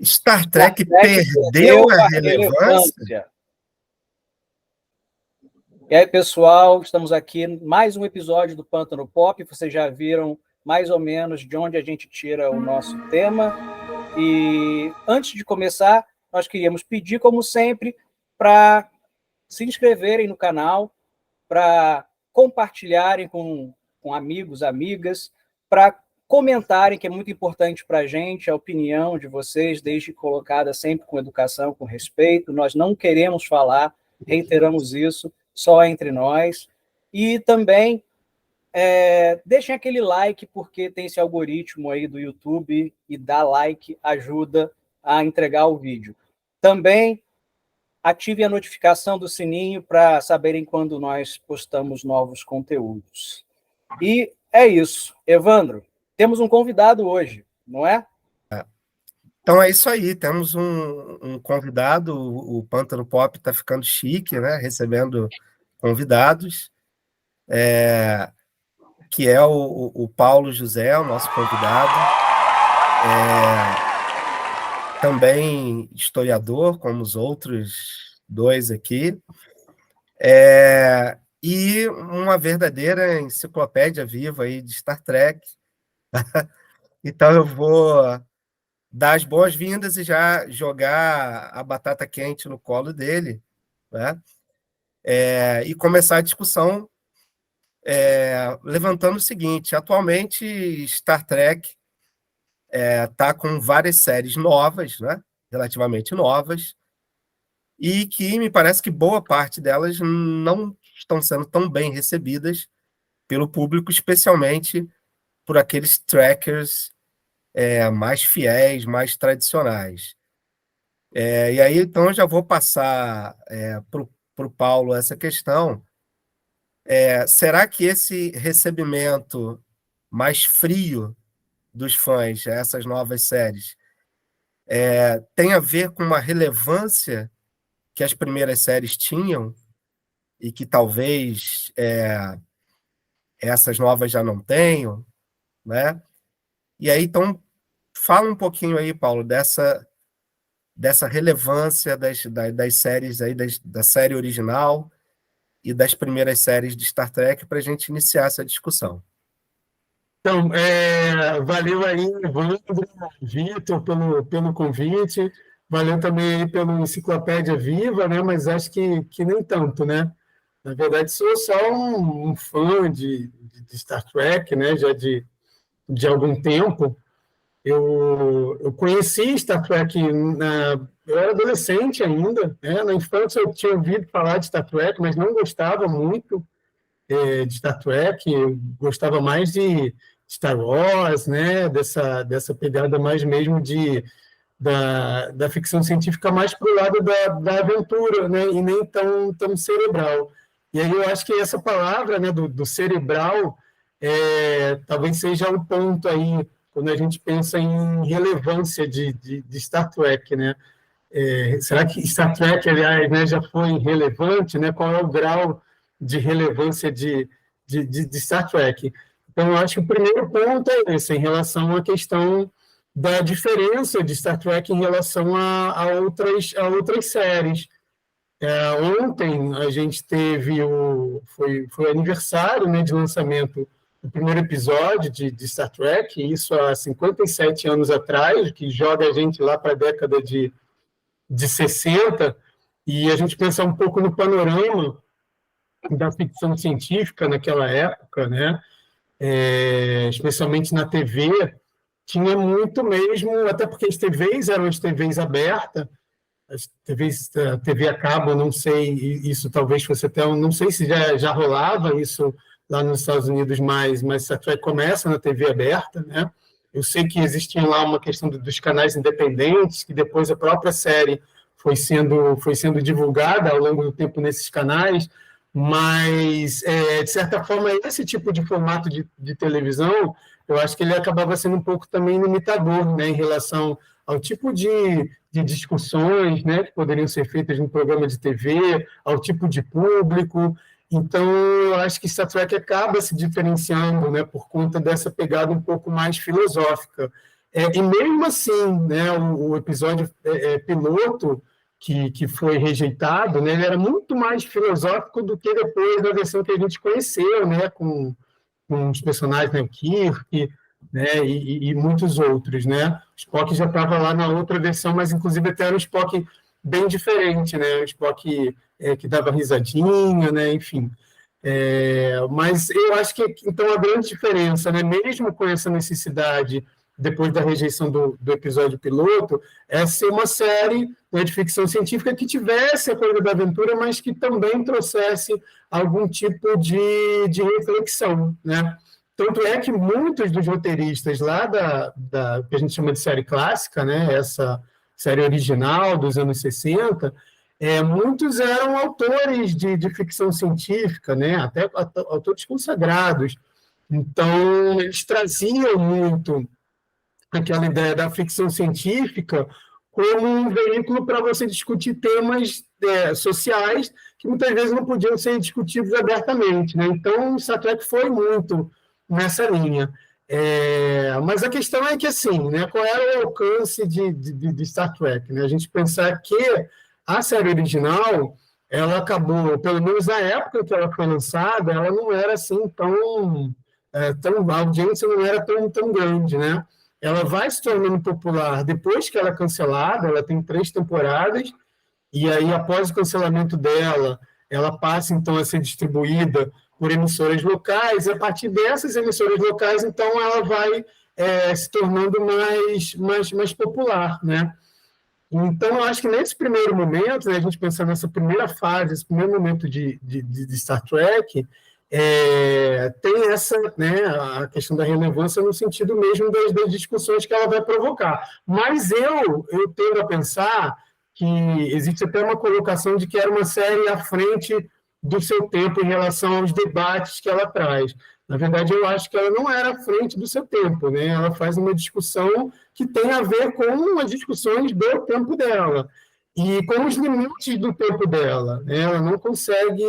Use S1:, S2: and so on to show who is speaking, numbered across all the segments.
S1: Star
S2: Star
S1: Trek
S2: Trek
S1: perdeu a relevância?
S2: relevância. E aí, pessoal, estamos aqui em mais um episódio do Pântano Pop. Vocês já viram mais ou menos de onde a gente tira o nosso tema. E antes de começar, nós queríamos pedir, como sempre, para se inscreverem no canal, para compartilharem com amigos, amigas, para comentarem, que é muito importante para a gente, a opinião de vocês, desde colocada sempre com educação, com respeito. Nós não queremos falar, reiteramos isso, só entre nós. E também deixem aquele like, porque tem esse algoritmo aí do YouTube, e dar like ajuda a entregar o vídeo. Também ative a notificação do sininho para saberem quando nós postamos novos conteúdos. E é isso. Evandro, temos um convidado hoje, não é?
S1: Então é isso aí, temos um convidado, o Pântano Pop está ficando chique, né? Recebendo convidados, que é o Paulo José, o nosso convidado, também historiador, como os outros dois aqui, e uma verdadeira enciclopédia viva aí de Star Trek. Então eu vou dar as boas-vindas e já jogar a batata quente no colo dele, né? E começar a discussão levantando o seguinte: atualmente Star Trek está com várias séries novas, né? Relativamente novas, e que me parece que boa parte delas não estão sendo tão bem recebidas pelo público, especialmente por aqueles trackers mais fiéis, mais tradicionais. E aí, então, eu já vou passar para o Paulo essa questão. Será que esse recebimento mais frio dos fãs a essas novas séries tem a ver com uma relevância que as primeiras séries tinham e que talvez essas novas já não tenham, né? E aí, então, fala um pouquinho aí, Paulo, dessa relevância das séries aí, da série original e das primeiras séries de Star Trek, para a gente iniciar essa discussão.
S3: Então, valeu aí, Evandro, Vitor, pelo convite, valeu também aí pelo Enciclopédia Viva, né? Mas acho que nem tanto, né? Na verdade, sou só um fã de Star Trek, né? Já de algum tempo. Eu conheci Star Trek, eu era adolescente ainda, né? Na infância eu tinha ouvido falar de Star Trek, mas não gostava muito de Star Trek, eu gostava mais de Star Wars, né? Dessa pegada mais mesmo da ficção científica, mais para o lado da aventura, né? E nem tão cerebral. E aí eu acho que essa palavra, né, do cerebral talvez seja o ponto aí, quando a gente pensa em relevância de Star Trek, né? Será que Star Trek, aliás, né, já foi relevante, né? Qual é o grau de relevância de Star Trek? Então, eu acho que o primeiro ponto é esse, em relação à questão da diferença de Star Trek em relação a outras séries. Ontem a gente teve foi o aniversário, né, de lançamento do primeiro episódio de Star Trek, isso há 57 anos atrás, que joga a gente lá para a década de 60, e a gente pensar um pouco no panorama da ficção científica naquela época, né? Especialmente na TV, tinha muito mesmo, até porque as TVs eram as TVs abertas, as TVs, a TV a cabo, não sei, isso talvez fosse até, não sei se já rolava isso lá nos Estados Unidos, mas Star Trek começa na TV aberta, né? Eu sei que existia lá uma questão dos canais independentes, que depois a própria série foi sendo divulgada ao longo do tempo nesses canais, mas, de certa forma, esse tipo de formato de televisão, eu acho que ele acabava sendo um pouco também limitador, né, em relação ao tipo de discussões, né, que poderiam ser feitas no programa de TV, ao tipo de público. Então, eu acho que Star Trek acaba se diferenciando, né, por conta dessa pegada um pouco mais filosófica. E mesmo assim, né, o episódio piloto que foi rejeitado, né, ele era muito mais filosófico do que depois da versão que a gente conheceu, né, com os personagens, né, o Kirk, né, e muitos outros, né? O Spock já estava lá na outra versão, mas inclusive até era um Spock bem diferente, né? Um Spock que dava risadinha, né? Enfim. Mas eu acho que então a grande diferença, né, mesmo com essa necessidade depois da rejeição do episódio piloto, é ser uma série, né, de ficção científica que tivesse a coisa da aventura, mas que também trouxesse algum tipo de reflexão, né? Tanto é que muitos dos roteiristas lá da que a gente chama de série clássica, né, essa série original dos anos 60, muitos eram autores de ficção científica, né, até autores consagrados. Então, eles traziam muito aquela ideia da ficção científica como um veículo para você discutir temas sociais que muitas vezes não podiam ser discutidos abertamente, né? Então, o Star Trek foi muito nessa linha. Mas a questão é que, assim, né, qual era o alcance de Star Trek? Né? A gente pensar que a série original, ela acabou, pelo menos na época que ela foi lançada, ela não era assim tão a audiência não era tão grande, né? Ela vai se tornando popular depois que ela é cancelada, ela tem 3 temporadas, e aí, após o cancelamento dela, ela passa, então, a ser distribuída por emissoras locais, e a partir dessas emissoras locais, então, ela vai se tornando mais popular, né? Então, eu acho que nesse primeiro momento, né, a gente pensar nessa primeira fase, esse primeiro momento de Star Trek, tem essa, né, a questão da relevância no sentido mesmo das discussões que ela vai provocar. Mas eu tendo a pensar que existe até uma colocação de que era uma série à frente do seu tempo em relação aos debates que ela traz. Na verdade, eu acho que ela não era à frente do seu tempo, né? Ela faz uma discussão que tem a ver com as discussões do tempo dela e com os limites do tempo dela, né? Ela não consegue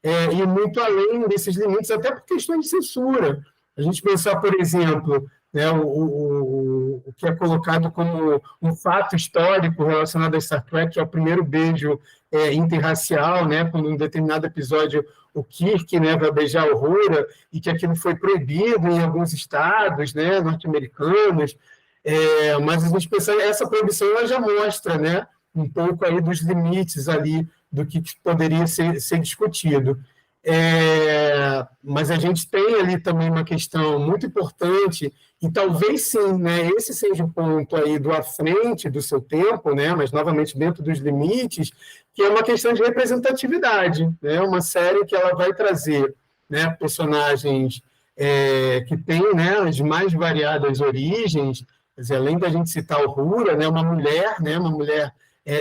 S3: ir muito além desses limites, até por questões de censura. A gente pensar, por exemplo, né, o que é colocado como um fato histórico relacionado a Star Trek, que é o primeiro beijo interracial, né, quando em um determinado episódio o Kirk, né, vai beijar a Uhura, e que aquilo foi proibido em alguns estados, né, norte-americanos, mas a gente pensa, essa proibição ela já mostra, né, um pouco aí dos limites ali do que poderia ser discutido. Mas a gente tem ali também uma questão muito importante, e talvez sim, né, esse seja o ponto aí do à frente do seu tempo, né, mas novamente dentro dos limites, que é uma questão de representatividade, né, uma série que ela vai trazer, né, personagens que têm, né, as mais variadas origens, quer dizer, além da gente citar a Uhura, né, uma mulher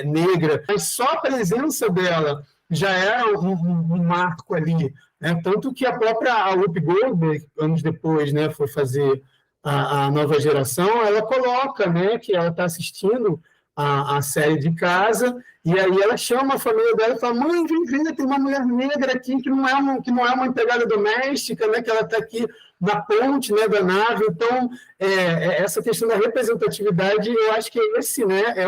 S3: negra, mas só a presença dela já era um marco ali, né? Tanto que a própria Whoopi Goldberg, anos depois, né, foi fazer a nova geração, ela coloca, né, que ela está assistindo a série de casa, e aí ela chama a família dela e fala: mãe, vem ver, tem uma mulher negra aqui que não é uma empregada doméstica, né, que ela está aqui na ponte, né, da nave. Então, essa questão da representatividade, eu acho que esse, né, é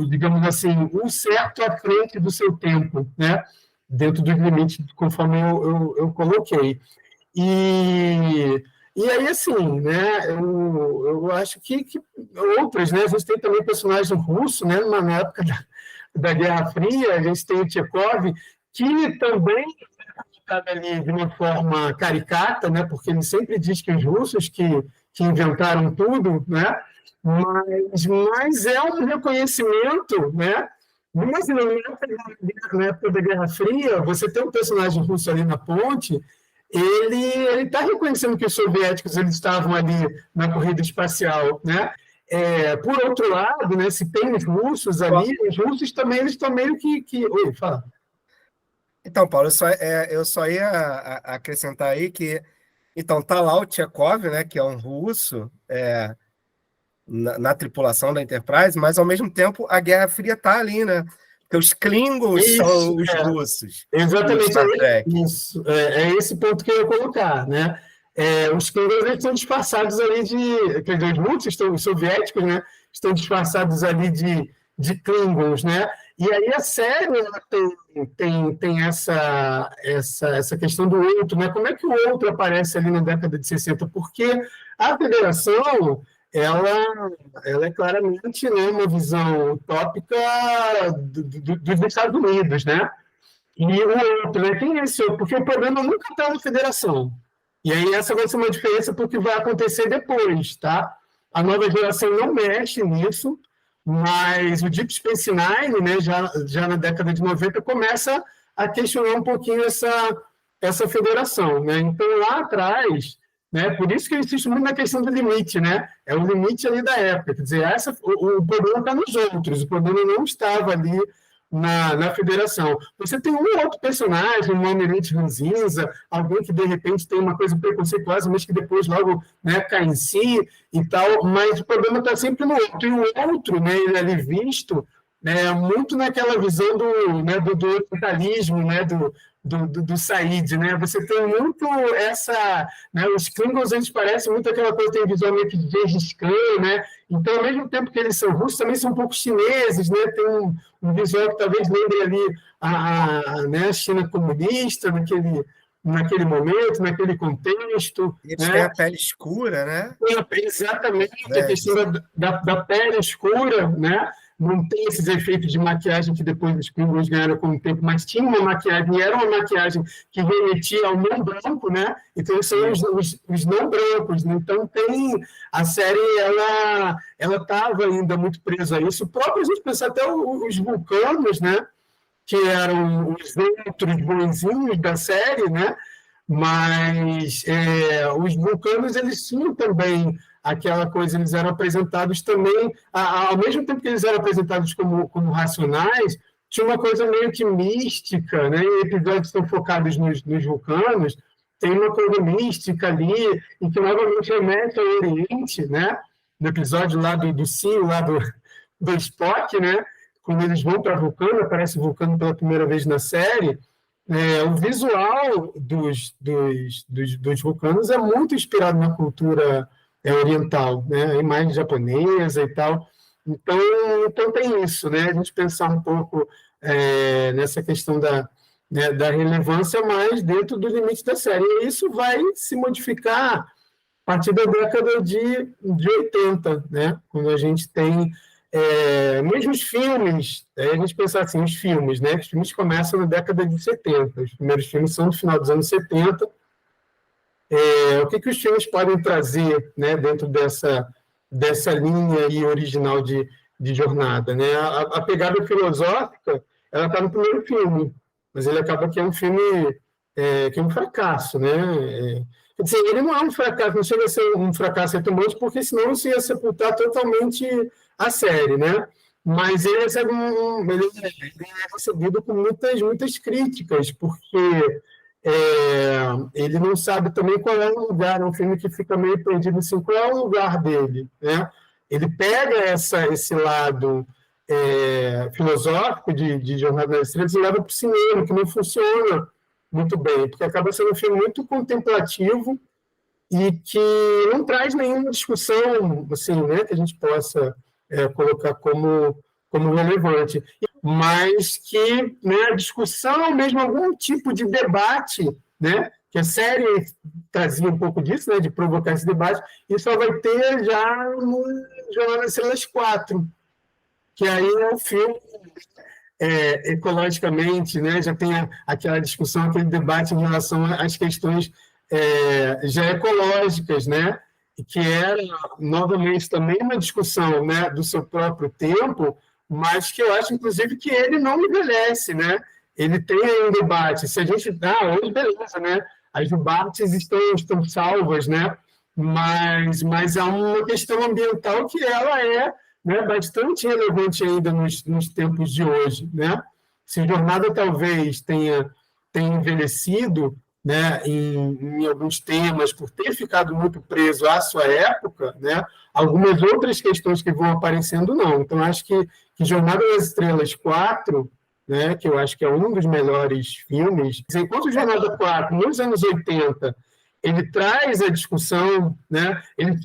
S3: digamos assim, o certo à frente do seu tempo, né, dentro dos limites, conforme eu coloquei. E aí, assim, né, eu acho que outras, né, a gente tem também personagem russo, né, na época da Guerra Fria, a gente tem o Chekhov, que também está ali de uma forma caricata, né, porque ele sempre diz que os russos que inventaram tudo, né, mas é um reconhecimento, né, mas na época da Guerra Fria, você tem um personagem russo ali na ponte, ele está reconhecendo que os soviéticos eles estavam ali na corrida espacial, né? Por outro lado, né, se tem os russos ali, os russos também eles estão meio que... Oi, fala.
S1: Então, Paulo, eu só ia acrescentar aí que, então, tá lá o Chekhov, né, que é um russo, na tripulação da Enterprise, mas, ao mesmo tempo, a Guerra Fria tá ali, né? Porque os Klingons são os russos.
S3: Exatamente, isso. É esse ponto que eu ia colocar, né? os Klingons estão disfarçados ali os russos, os soviéticos, né, estão disfarçados ali de Klingons, né? E aí a série ela tem essa questão do outro, né? Como é que o outro aparece ali na década de 60? Porque a Federação ela é claramente, né, uma visão utópica dos Estados Unidos, né? E o outro, né? Quem é esse outro? Porque o problema nunca está na Federação. E aí essa vai ser uma diferença porque vai acontecer depois, tá? A nova geração não mexe nisso, mas o Deep Space Nine, né, já na década de 90, começa a questionar um pouquinho essa federação, né? Então, lá atrás, né, por isso que eu insisto muito na questão do limite, né? É o limite ali da época, quer dizer, o problema está nos outros, o problema não estava ali na federação. Você tem um outro personagem, um almirante ranzinza, alguém que de repente tem uma coisa preconceituosa, mas que depois logo, né, cai em si e tal, mas o problema está sempre no outro. E o outro, né, ele é ali visto, né, muito naquela visão do orientalismo, né, do Said, né? Você tem muito essa, né, os Klingons, eles parecem muito aquela coisa, tem visão meio que de Gengis Khan, né? Então, ao mesmo tempo que eles são russos, também são um pouco chineses, né? Tem um visual que talvez lembre ali né, a China comunista, naquele momento, naquele contexto.
S1: Eles
S3: né?
S1: têm a pele escura, né?
S3: Exatamente, a questão da pele escura, né? Não tem esses efeitos de maquiagem que depois os Klingons ganharam com o tempo, mas tinha uma maquiagem, e era uma maquiagem que remetia ao não branco, né? Então, são os não brancos. Né? Então, a série, ela estava ainda muito presa a isso. O próprio, a gente pensa até os vulcanos, né? Que eram os outros bonzinhos da série, né? Mas os vulcanos, eles tinham também aquela coisa, eles eram apresentados também, ao mesmo tempo que eles eram apresentados como racionais, tinha uma coisa meio que mística, né? E episódios estão focados nos vulcanos, tem uma coisa mística ali, e que novamente remete ao Oriente, né? No episódio lá do Sim, lá do Spock, né? Quando eles vão para Vulcano, aparece Vulcano pela primeira vez na série, o visual dos vulcanos é muito inspirado na cultura oriental, né? A imagem japonesa e tal. Então tem isso, né? A gente pensar um pouco nessa questão da relevância, mas dentro do limite da série. E isso vai se modificar a partir da década de 80, né? Quando a gente tem mesmo os filmes, a gente pensar assim, os filmes, né? Os filmes começam na década de 70, os primeiros filmes são do final dos anos 70. O que os filmes podem trazer, né, dentro dessa linha aí original de jornada, né? A pegada filosófica, ela está no primeiro filme, mas ele acaba que é um filme que é um fracasso, né? Quer dizer, ele não é um fracasso, não chega a ser um fracasso retumbante, porque senão isso ia sepultar totalmente a série, né? Mas ele é recebido com muitas críticas, porque ele não sabe também qual é o lugar, é um filme que fica meio perdido assim, qual é o lugar dele, né? Ele pega esse lado filosófico de Jornada nas Estrelas e leva para o cinema, que não funciona muito bem, porque acaba sendo um filme muito contemplativo e que não traz nenhuma discussão assim, né, que a gente possa colocar como relevante, mas que, né, a discussão, mesmo algum tipo de debate, né, que a série trazia um pouco disso, né, de provocar esse debate, isso só vai ter já no Jornada nas Estrelas 4, que aí é um filme ecologicamente, né, já tem aquela discussão, aquele debate em relação às questões já ecológicas, né, que era, novamente, também uma discussão, né, do seu próprio tempo, mas que eu acho, inclusive, que ele não envelhece, né? Ele tem aí um debate. Se a gente hoje, beleza, né? As debates estão salvas, né? Mas há uma questão ambiental que ela né, bastante relevante ainda nos tempos de hoje, né? Se Jornada talvez tenha envelhecido, né, em alguns temas, por ter ficado muito preso à sua época, né, algumas outras questões que vão aparecendo, não. Então, acho que Jornada nas Estrelas 4, né, que eu acho que é um dos melhores filmes, enquanto Jornada 4, nos anos 80, ele traz a discussão, né? Ele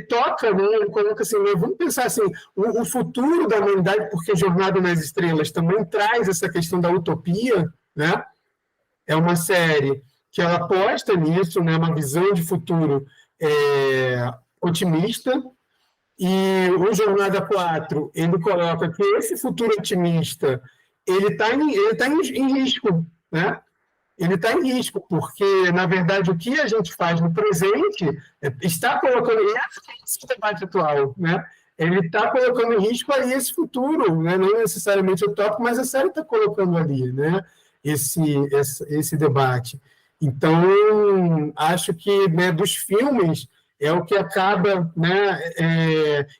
S3: toca, né? Ele coloca assim, né? Vamos pensar assim, o futuro da humanidade, porque Jornada nas Estrelas também traz essa questão da utopia, né? É uma série que ela aposta nisso, né? Uma visão de futuro otimista, e o Jornada 4, ele coloca que esse futuro otimista ele está em risco, né? Ele está em risco, porque, na verdade, o que a gente faz no presente está colocando, e esse debate atual, né? Ele está colocando em risco aí esse futuro, né? Não necessariamente utópico, mas a série está colocando ali, né? Esse debate. Então, acho que, né, dos filmes é o que acaba, né,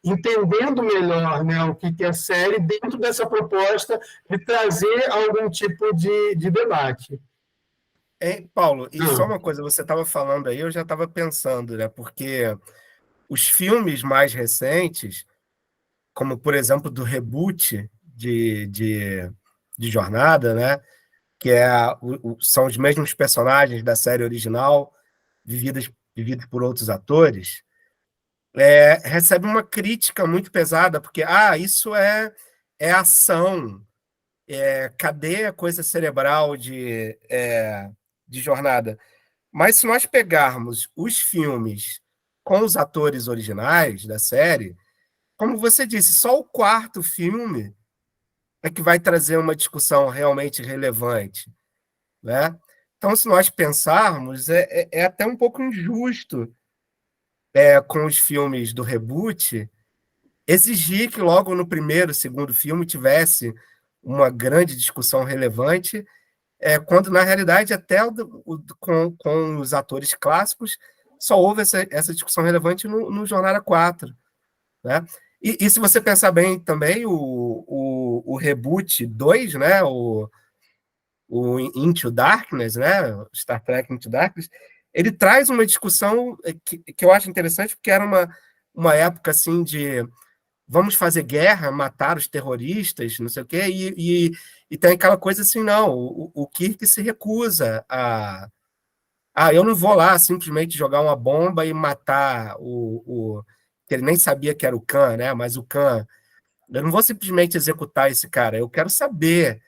S3: entendendo melhor, né, o que é a série dentro dessa proposta de trazer algum tipo de debate.
S1: Paulo, e só uma coisa, você estava falando aí, eu já estava pensando, né? Porque os filmes mais recentes, como por exemplo do reboot de Jornada, né? Que são os mesmos personagens da série original, vividos por outros atores, recebe uma crítica muito pesada, porque isso é ação, cadê a coisa cerebral de Jornada? Mas se nós pegarmos os filmes com os atores originais da série, como você disse, só o quarto filme é que vai trazer uma discussão realmente relevante, né? Então, se nós pensarmos, é até um pouco injusto com os filmes do reboot exigir que logo no primeiro, segundo filme tivesse uma grande discussão relevante, quando, na realidade, até com os atores clássicos, só houve essa discussão relevante no Jornada 4. Né? E se você pensar bem também, o Reboot 2, né? o Into Darkness, né? Star Trek Into Darkness, ele traz uma discussão que eu acho interessante, porque era uma época assim de vamos fazer guerra, matar os terroristas, não sei o quê, e tem aquela coisa assim, não, o Kirk se recusa eu não vou lá simplesmente jogar uma bomba e matar que ele nem sabia que era o Khan, né? Mas o Khan, eu não vou simplesmente executar esse cara, eu quero saber,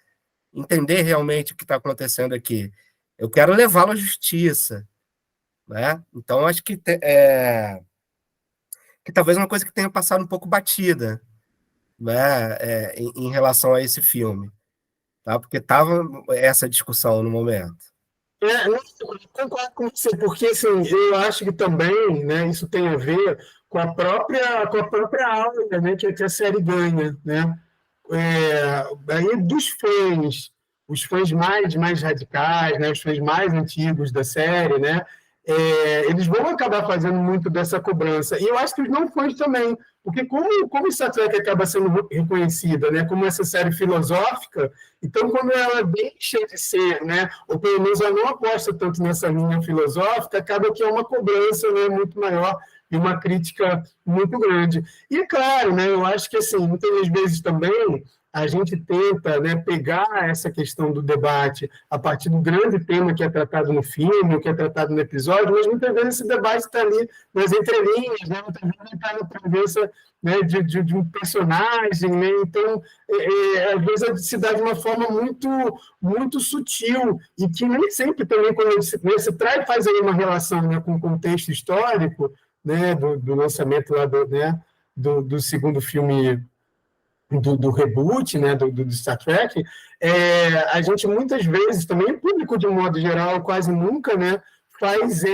S1: entender realmente o que está acontecendo aqui. Eu quero levá-lo à justiça, né? Então, acho que talvez uma coisa que tenha passado um pouco batida, né, em relação a esse filme, tá? Porque estava essa discussão no momento.
S3: Eu concordo com você, porque assim, eu acho que também, né, isso tem a ver com a própria aula, né, que a série ganha, né? Aí dos fãs, os fãs mais radicais, né, os fãs mais antigos da série, né, eles vão acabar fazendo muito dessa cobrança. E eu acho que os não fãs também, porque como Star Trek acaba sendo reconhecida, né, como essa série filosófica, então quando ela deixa de ser, né, ou pelo menos ela não aposta tanto nessa linha filosófica, acaba que é uma cobrança, né, muito maior e uma crítica muito grande. E é claro, né, eu acho que assim, muitas vezes também a gente tenta, né, pegar essa questão do debate a partir do grande tema que é tratado no filme, que é tratado no episódio, mas muitas vezes esse debate está ali nas entrelinhas, né, muitas vezes está na presença, né, de um personagem, né, então, às vezes se dá de uma forma muito, muito sutil, e que nem sempre também, quando se faz aí uma relação, né, com o contexto histórico, né, do lançamento lá do segundo filme do reboot, né, do Star Trek, a gente muitas vezes, também o público de um modo geral, quase nunca, né, faz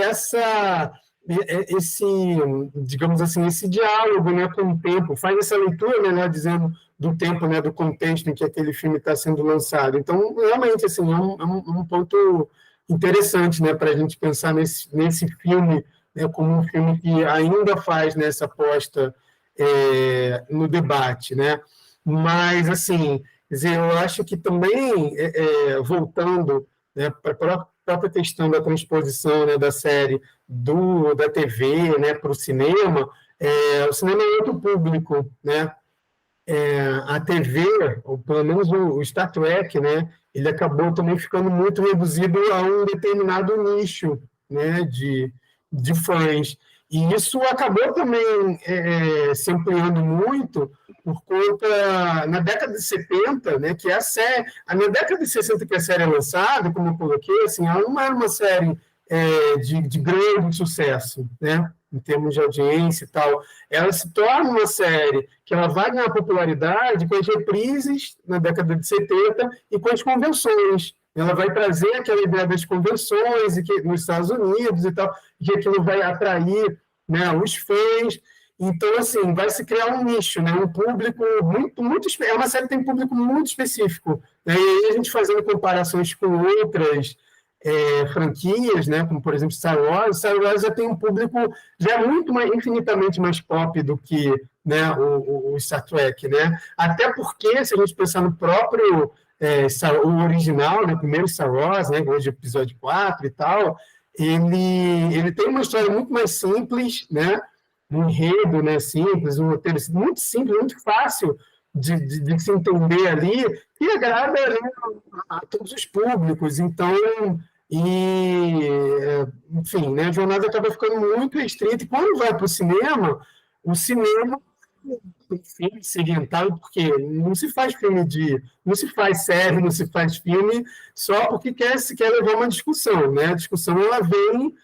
S3: esse, digamos assim, esse diálogo, né, com o tempo, faz essa leitura, melhor dizendo, do tempo, né, do contexto em que aquele filme está sendo lançado. Então, realmente, assim, é um ponto interessante, né, para a gente pensar nesse filme, né, como um filme que ainda faz, né, essa aposta no debate, né? Mas, assim, quer dizer, eu acho que também, voltando, né, para a própria questão da transposição, né, da série da TV, né, para o cinema é outro público, né? A TV, ou pelo menos o Star Trek, né, ele acabou também ficando muito reduzido a um determinado nicho, né, de fãs. E isso acabou também se ampliando muito por conta, na década de 70, né, que a série, na década de 60 que a série é lançada, como eu coloquei, assim, ela não era uma série de grande sucesso, né, em termos de audiência e tal. Ela se torna uma série que ela vai ganhar popularidade com as reprises na década de 70 e com as convenções. Ela vai trazer aquela ideia das convenções e que, nos Estados Unidos e tal, que aquilo vai atrair, né, os fãs. Então, assim, vai se criar um nicho, né, um público muito é uma série que tem um público muito específico, né, e aí a gente fazendo comparações com outras franquias, né, como, por exemplo, Star Wars já tem um público já muito mais, infinitamente mais pop do que, né, o Star Trek, né, até porque, se a gente pensar no próprio o original, né, o primeiro Star Wars, né, hoje episódio 4 e tal, ele tem uma história muito mais simples, né, um enredo, né, simples, um roteiro muito simples, muito fácil de se entender ali, e agrada, né, a todos os públicos. Então, enfim, né, a jornada acaba ficando muito restrita, e quando vai para o cinema filme segmentado, porque não se faz não se faz série, não se faz filme só porque se quer levar uma discussão, né? A discussão ela vem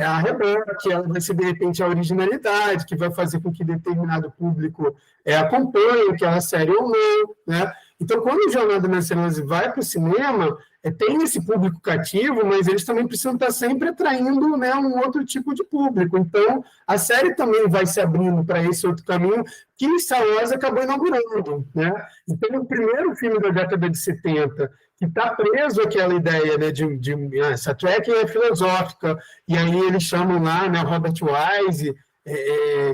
S3: a rebote, ela vai ser de repente a originalidade, que vai fazer com que determinado público acompanhe aquela série ou não, né? Então, quando o Jornada nas Estrelas vai para o cinema, tem esse público cativo, mas eles também precisam estar sempre atraindo, né, um outro tipo de público. Então, a série também vai se abrindo para esse outro caminho que Star Wars acabou inaugurando, né? Então, o primeiro filme da década de 70, que está preso àquela ideia, né, Star Trek é filosófica, e aí eles chamam lá, né, Robert Wise,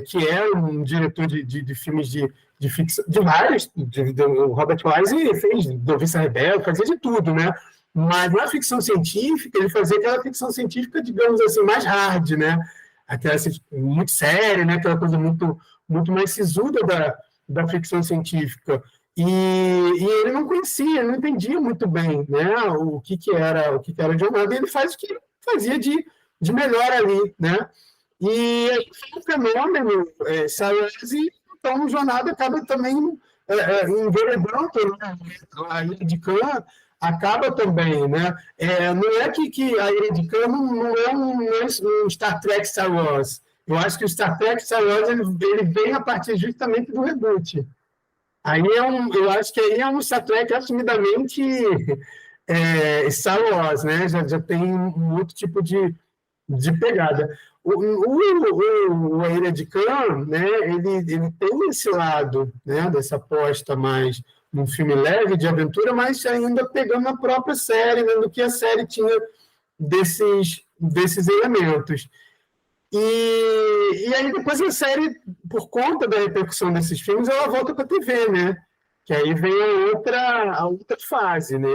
S3: que é um diretor de filmes de ficção, de vários, o Robert Wise fez Noviça Rebelde, fazia de tudo, né? Mas na ficção científica, ele fazia aquela ficção científica, digamos assim, mais hard, né? Aquela assim, muito séria, né? Aquela coisa muito mais sisuda da ficção científica. E ele não conhecia, não entendia muito bem, né, o que era a jornada, e ele faz o que fazia de melhor ali, né? E aí foi um fenômeno, e então a jornada acaba também enveredando, né? A Ilha de Khan acaba também, né? Não é que a Ilha de Khan não é um Star Trek Star Wars. Eu acho que o Star Trek Star Wars ele vem a partir justamente do reboot. Aí eu acho que aí é um Star Trek assumidamente Star Wars, né? Já tem um outro tipo de pegada. A Ilha de Khan, né, ele tem esse lado, né, dessa aposta mais num filme leve de aventura, mas ainda pegando na própria série, né, do que a série tinha desses elementos. E aí depois a série, por conta da repercussão desses filmes, ela volta para a TV, né? Que aí vem a outra fase, né?